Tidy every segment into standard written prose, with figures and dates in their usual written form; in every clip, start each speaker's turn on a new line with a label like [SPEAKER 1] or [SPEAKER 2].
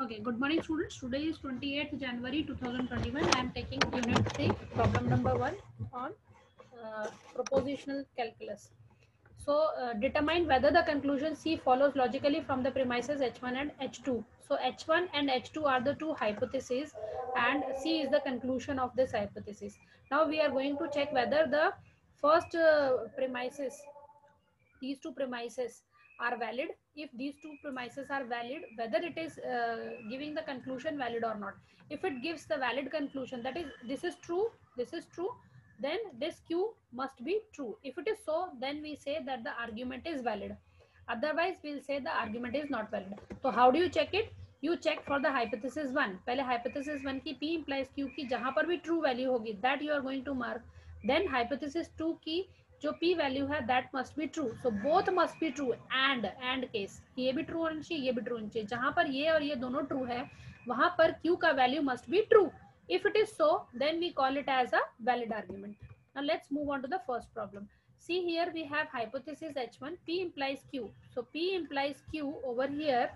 [SPEAKER 1] Okay, good morning students. Today is 28th January 2021. I am taking unit 3, problem number 1 on propositional calculus. So determine whether the conclusion C follows logically from the premises H1 and H2. So H1 and H2 are the two hypotheses and C is the conclusion of this hypothesis. Now we are going to check whether the first premises, these two premises are valid. If these two premises are valid, whether it is giving the conclusion valid or not. If it gives the valid conclusion, that is this is true, then this Q must be true. If it is so, then we say that the argument is valid. Otherwise we'll say the argument is not valid. So how do you check it? You check for the hypothesis 1. पहले hypothesis 1 की P implies Q की जहां पर भी true value होगी, that you are going to mark. Then hypothesis 2 की जो P value है that must be true. So both must be true. And case ये भी true होना चाहिए, ये भी true होना चाहिए. जहां पर ये और ये दोनों true है, वहां पर Q का value must be true. If it is so, then we call it as a valid argument. Now let's move on to the first problem. See here we have hypothesis H1, P implies Q. So P implies Q over here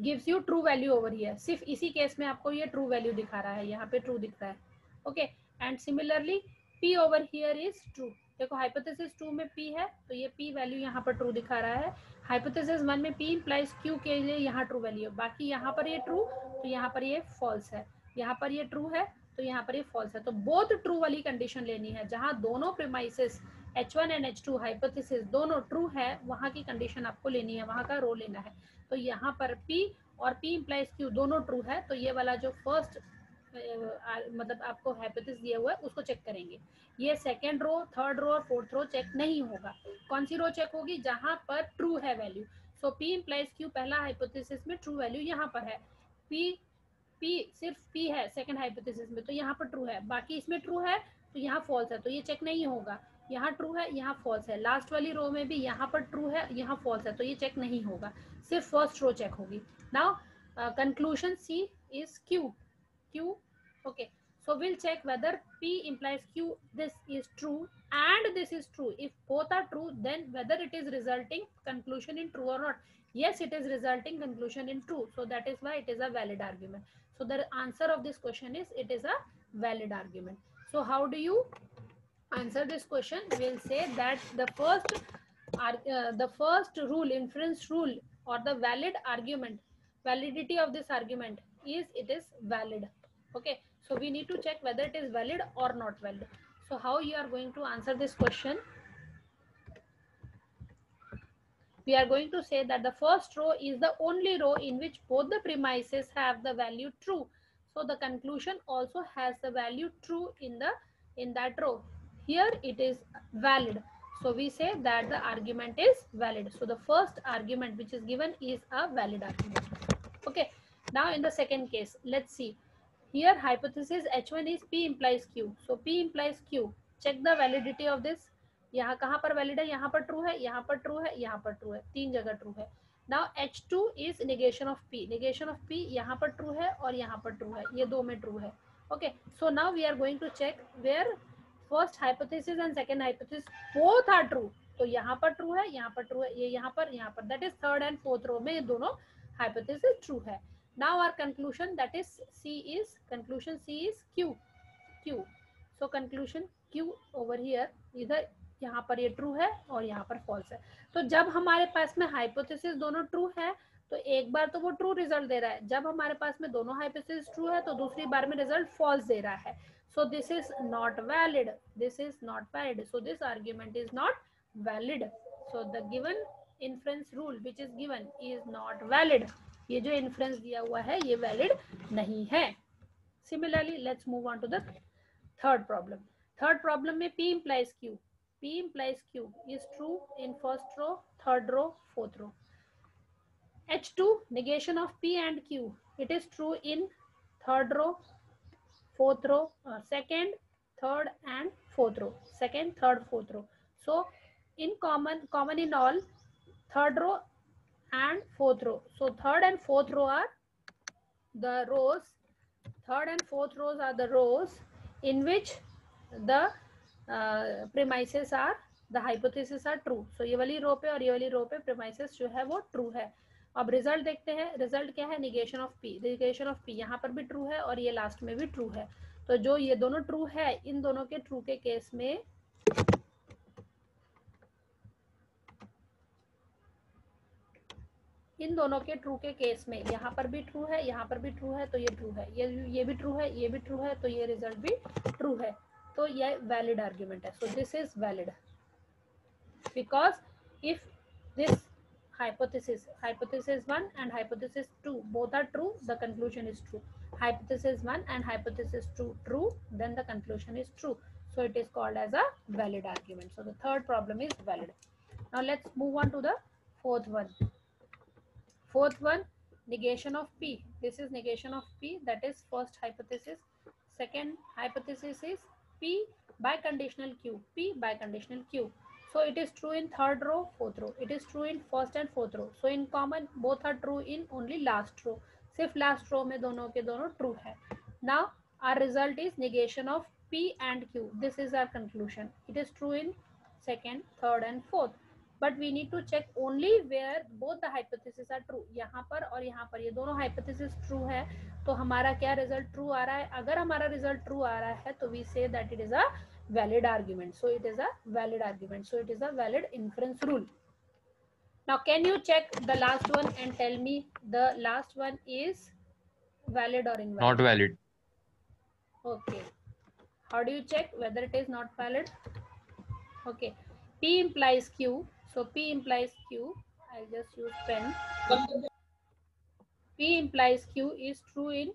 [SPEAKER 1] gives you true value over here. सिर्फ इसी case में आपको ये true value दिखा रहा है, यहाँ पे true दिख रहा है. Okay, and similarly P over here is true. देखो हाइपोथेसिस 2 में P है तो ये P वैल्यू यहाँ पर ट्रू दिखा रहा है. हाइपोथेसिस 1 में P implies Q के लिए यहाँ ट्रू वैल्यू है. बाकी यहाँ पर ये ट्रू तो यहाँ पर ये फॉल्स है, यहाँ पर ये ट्रू है तो यहाँ पर ये फॉल्स है. तो बोथ ट्रू वाली कंडीशन लेनी है. जहाँ दोनों premises H1 and H2 hypothesis दोनों ट्रू है, वहाँ की कंडीशन आपको लेनी है, वहाँ का रो लेना है. तो यहाँ पर P और P implies Q दोनों ट्रू है, तो ये वाला जो फर्स्ट मतलब आपको हाइपोथेसिस दिया हुआ है उसको चेक करेंगे. ये सेकंड रो, थर्ड रो और फोर्थ रो चेक नहीं होगा. कौन सी रो चेक होगी? जहां पर ट्रू है वैल्यू. सो P implies Q पहला हाइपोथेसिस में ट्रू वैल्यू यहाँ पर है. P सिर्फ P है सेकंड हाइपोथेसिस में, तो यहाँ पर ट्रू है. बाकी इसमें ट्रू है तो यहाँ फॉल्स है, तो ये चेक नहीं होगा. यहाँ ट्रू है, यहाँ फॉल्स है. लास्ट वाली रो में भी यहाँ पर ट्रू है, यहाँ फॉल्स है, तो ये चेक नहीं होगा. सिर्फ फर्स्ट रो चेक होगी. Now conclusion C is Q. Okay, so we'll check whether P implies Q, this is true and this is true. If both are true, then whether it is resulting conclusion in true or not. Yes, it is resulting conclusion in true, so that is why it is a valid argument. So the answer of this question is it is a valid argument. So how do you answer this question? We'll say that the first rule, inference rule, or the valid argument, validity of this argument is it is valid. Okay, so we need to check whether it is valid or not valid. So how you are going to answer this question? We are going to say that the first row is the only row in which both the premises have the value true. So the conclusion also has the value true in that row. Here it is valid. So we say that the argument is valid. So the first argument which is given is a valid argument. Okay, now in the second case, let's see. Here hypothesis H1 is P implies Q. So P implies Q. Check the validity of this. यहाँ कहाँ पर valid है? यहाँ पर true है, यहाँ पर true है, यहाँ पर ट्रू है, तीन जगह ट्रू है. Now H2 is negation of P. Negation of P यहाँ पर ट्रू है और यहाँ पर ट्रू है, ये दो में ट्रू है. Okay, so now we are going to check where first hypothesis and second hypothesis both are true. तो यहाँ पर ट्रू है, यहाँ पर ट्रू है, ये यहाँ पर, that is third and fourth row में दोनों हाइपोथेसिस ट्रू है. Now our conclusion, that is conclusion C is Q. So conclusion Q over here, इधर यहाँ पर ये ट्रू है और यहाँ पर फॉल्स है. तो जब हमारे पास में हाइपोथेसिस दोनों ट्रू है तो एक बार तो वो ट्रू रिजल्ट दे रहा है. जब हमारे पास में दोनों हाइपोथेसिस ट्रू है तो दूसरी बार में रिजल्ट फॉल्स दे रहा है. So this is not valid. So this argument is not valid. So the given inference rule which is given is not valid. ये जो इन्फ्रेंस दिया हुआ है ये वैलिड नहीं है. Similarly let's move on to the third problem. Third problem में P implies Q is true in first row, third row, fourth row. H2 negation of P and Q, it is true in third row, fourth row, second, third and fourth row. Second, third, fourth row. So in common in all third row and fourth row. So third and fourth row are the rows. Third and fourth rows are the rows in which the premises are, the hypothesis are true. So ये वाली रो पे और ये वाली रो पे premises जो है वो true है. अब रिजल्ट देखते हैं, रिजल्ट क्या है, negation of P, negation of P यहाँ पर भी ट्रू है और ये लास्ट में भी ट्रू है। तो जो ये दोनों ट्रू है, इन दोनों के ट्रू के केस में इन दोनों के ट्रू के केस में यहाँ पर भी ट्रू है, यहाँ पर भी ट्रू है, तो ये ट्रू है, ये भी ट्रू है, ये भी ट्रू है, तो ये रिजल्ट भी ट्रू है। तो ये वैलिड आर्ग्यूमेंट है। सो this is valid because if this hypothesis 1 and hypothesis 2 both are true, the conclusion is true. Hypothesis 1 and hypothesis 2 true, then the conclusion is true. So it is called as a valid argument. So the third problem is valid. Now let's move on to the fourth one. Fourth one, negation of P. This is negation of P, that is first hypothesis. Second hypothesis is P biconditional Q. P biconditional Q. So it is true in third row, fourth row. It is true in first and fourth row. So in common, both are true in only last row. सिर्फ last row में दोनों के दोनों true है. Now our result is negation of P and Q. This is our conclusion. It is true in second, third and fourth. But we need to check only where both the hypotheses are true. यहाँ पर और यहाँ पर ये दोनों hypothesis true है, तो हमारा क्या result true आ रहा है? अगर हमारा result true आ रहा है, तो we say that it is a valid argument. So it is a valid argument. So it is a valid inference rule. Now can you check the last one and tell me the last one is valid or invalid?
[SPEAKER 2] Not valid.
[SPEAKER 1] Okay. How do you check whether it is not valid? Okay. P implies Q. So P implies Q. I'll just use pen. P implies Q is true in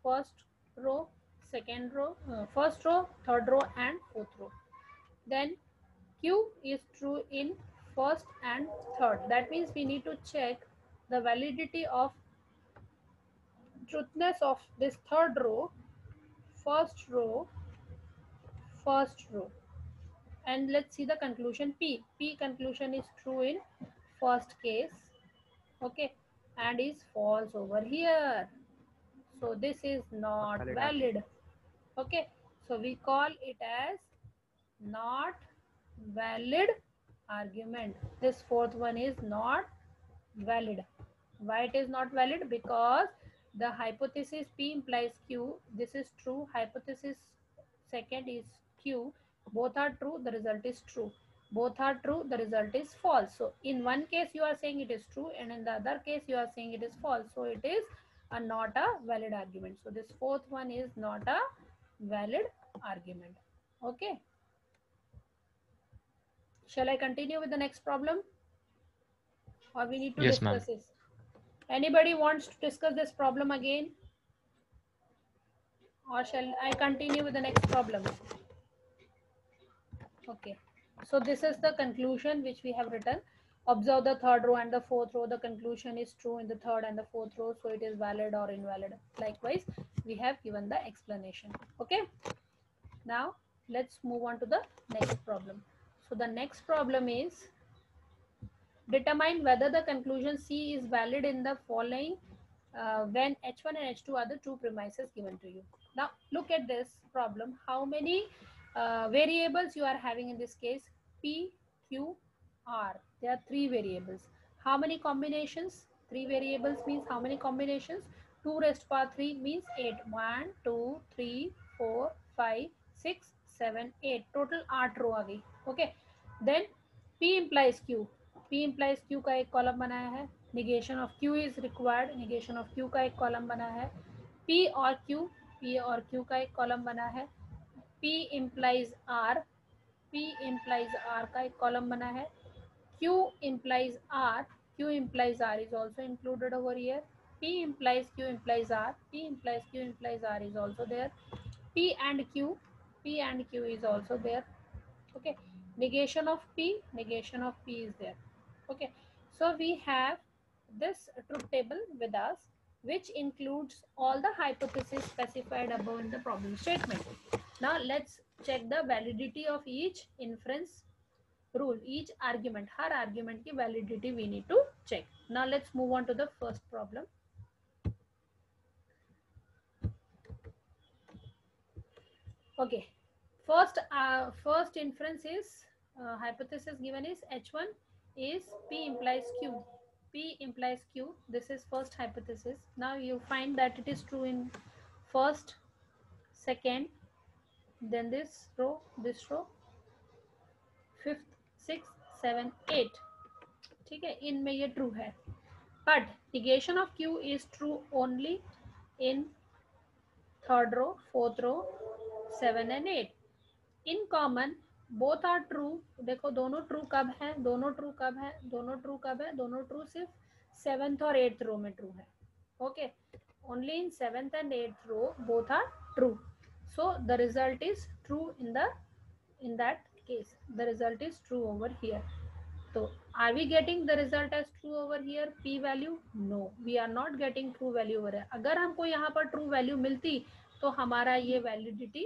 [SPEAKER 1] first row, second row, first row, third row and fourth row. Then Q is true in first and third. That means we need to check the validity of truthness of this third row, first row, and let's see the conclusion P. P conclusion is true in first case, okay, and is false over here. So this is not valid. Okay, so we call it as not valid argument. This fourth one is not valid. Why it is not valid? Because the hypothesis P implies Q, this is true. Hypothesis second is Q. Both are true, the result is true. Both are true, the result is false. So in one case you are saying it is true, and in the other case you are saying it is false. So it is not a valid argument. So this fourth one is not a valid argument. Okay. Shall I continue with the next problem? Or we need to
[SPEAKER 2] Yes,
[SPEAKER 1] discuss
[SPEAKER 2] ma'am.
[SPEAKER 1] this? Anybody wants to discuss this problem again? Or shall I continue with the next problem? Okay. So this is the conclusion which we have written. Observe the third row and the fourth row. The conclusion is true in the third and the fourth row. So it is valid or invalid. Likewise, we have given the explanation. Okay. Now let's move on to the next problem. So the next problem is determine whether the conclusion C is valid in the following when H1 and H2 are the two premises given to you. Now look at this problem. How many variables you are having in this case? P, Q, R. There are three variables. How many combinations? Three variables means how many combinations? 2 raised to power 3 means 8. 1, 2, 3, 4, 5, 6, 7, 8. Total 8 row आ गई. Okay. Then P implies Q. P implies Q का एक column बनाया है. Negation of Q is required. Negation of Q का एक column बना है. P और Q का एक कॉलम बना है. P implies R. P implies R का एक कॉलम बना है. Q implies R. Q implies R is also included over here. P implies Q implies R. P implies Q implies R is also there. P and Q is also there. Okay. Negation of P is there. Okay. So we have this truth table with us, which includes all the hypotheses specified above in the problem statement. Now let's check the validity of each inference rule, each argument. Har argument ki validity we need to check. Now let's move on to the first problem. Okay. First inference is hypothesis given is H1 is P implies Q. P implies Q. This is first hypothesis. Now you find that it is true in first, second, then this row, fifth, sixth, seven, eight. ठीक है, इनमें ये true है. But negation of Q is true only in third row, fourth row, 7 and 8. In common both are true. देखो दोनों true कब है, दोनों ट्रू कब है, दोनों ट्रू कब है, दोनों ट्रू सिर्फ 7th और 8th रो में ट्रू है. Okay, only in 7th and 8th row both are true. So the result is true in that case. The result is true over here. So are we getting the result as true over here? P value? No, we are not getting true value over here. अगर हमको यहाँ पर true value मिलती तो हमारा ये validity,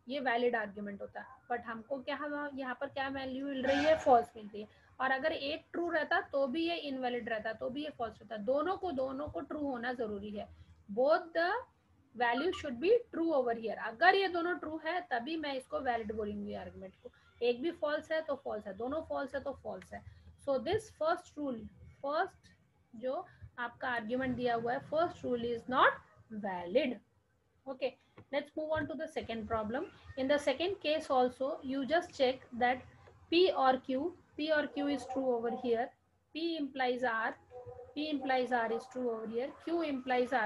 [SPEAKER 1] ये valid argument होता है. बट हमको क्या यहाँ पर क्या वैल्यू मिल रही है, फॉल्स मिल रही है. और अगर एक ट्रू रहता तो भी ये इनवैलिड रहता, तो भी ये फॉल्स रहता. दोनों को ट्रू होना जरूरी है. Both the value should be true over here. अगर ये दोनों ट्रू है तभी मैं इसको वैलिड बोलूंगी आर्ग्यूमेंट को. एक भी फॉल्स है तो फॉल्स है, दोनों फॉल्स है तो फॉल्स है. So this first rule, first जो आपका आर्ग्यूमेंट दिया हुआ है, first rule is not valid. Okay, let's move on to the second problem. In the second case also, you just check that P or Q is true over here. P implies R is true over here. Q implies R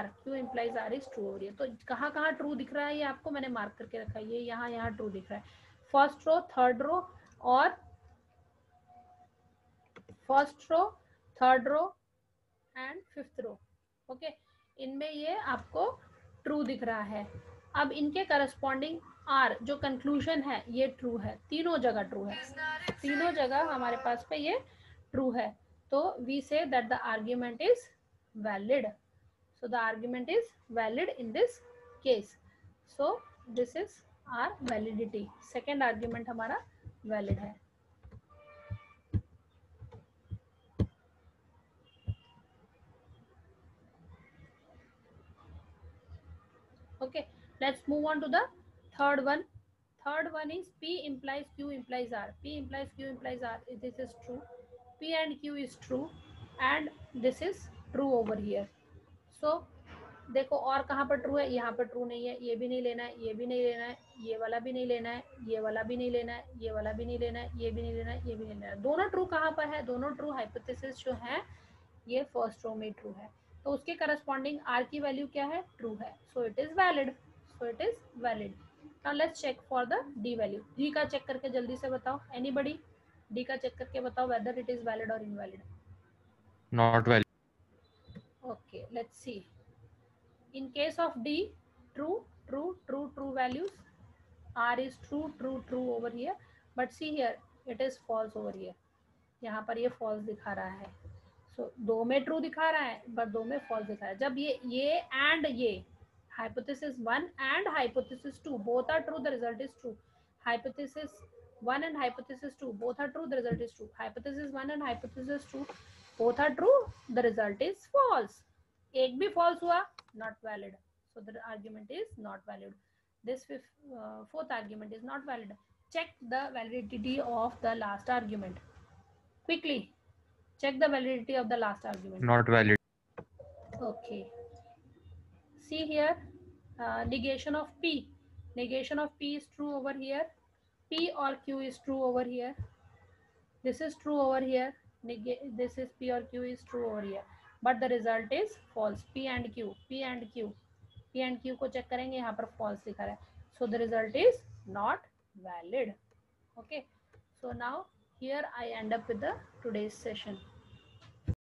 [SPEAKER 1] is true over here. तो कहाँ कहाँ true दिख रहा है ये आपको मैंने mark करके रखा है. ये यहाँ ट्रू दिख रहा है. फर्स्ट रो, थर्ड रो और first row, third row and fifth row. Okay, इनमें ये आपको ट्रू दिख रहा है. अब इनके करस्पॉन्डिंग आर जो कंक्लूजन है ये ट्रू है. तीनों जगह ट्रू है, तीनों जगह हमारे पास पे ये ट्रू है. तो we say that the argument is valid. So the argument is valid in this case. So this is R validity. Second argument हमारा वैलिड है. Okay, let's move on to the third one. Third one is P implies Q implies R. P implies Q implies R. This is true. P and Q is true and this is true over here. So देखो और कहाँ पर true है, यहाँ पर true नहीं है. ये भी नहीं लेना है, ये भी नहीं लेना है, ये वाला भी नहीं लेना है, ये वाला भी नहीं लेना है, ये वाला भी नहीं लेना है, ये भी नहीं लेना है, ये भी नहीं लेना है. दोनों ट्रू कहाँ पर है, दोनों ट्रू हाइपोथेसिस जो है ये फर्स्ट रो में ट्रू है. तो उसके करस्पॉन्डिंग आर की वैल्यू क्या है, ट्रू है. So it is valid. Now let's check for the D value. D का चेक करके जल्दी से बताओ. एनीबडी डी का चेक करके बताओ वेदर इट इज वैलिड और invalid.
[SPEAKER 2] Not valid.
[SPEAKER 1] Okay, let's see. In case of D, true values. R is true over here. But see here it is false over here. यहाँ पर ये false दिखा रहा है. सो दो में ट्रू दिखा रहा है बट दो में फॉल्स दिखा रहा है. जब ये एंड ये hypothesis 1 and hypothesis 2 both are true, the result is true. Hypothesis 1 and hypothesis 2 both are true, the result is true. Hypothesis 1 and hypothesis 2 both are true, the result is false. एक भी false हुआ, not valid. So the argument is not valid. This fourth argument is not valid. Check the validity of the last argument. Quickly check the validity of the last argument.
[SPEAKER 2] Not valid.
[SPEAKER 1] Okay. See here, negation of P. Negation of P is true over here. P or Q is true over here. This is true over here. This is P or Q is true over here. But the result is false. P and Q को check करेंगे, यहाँ पर false दिखा रहा है. So the result is not valid. Okay. So now here I end up with the today's session.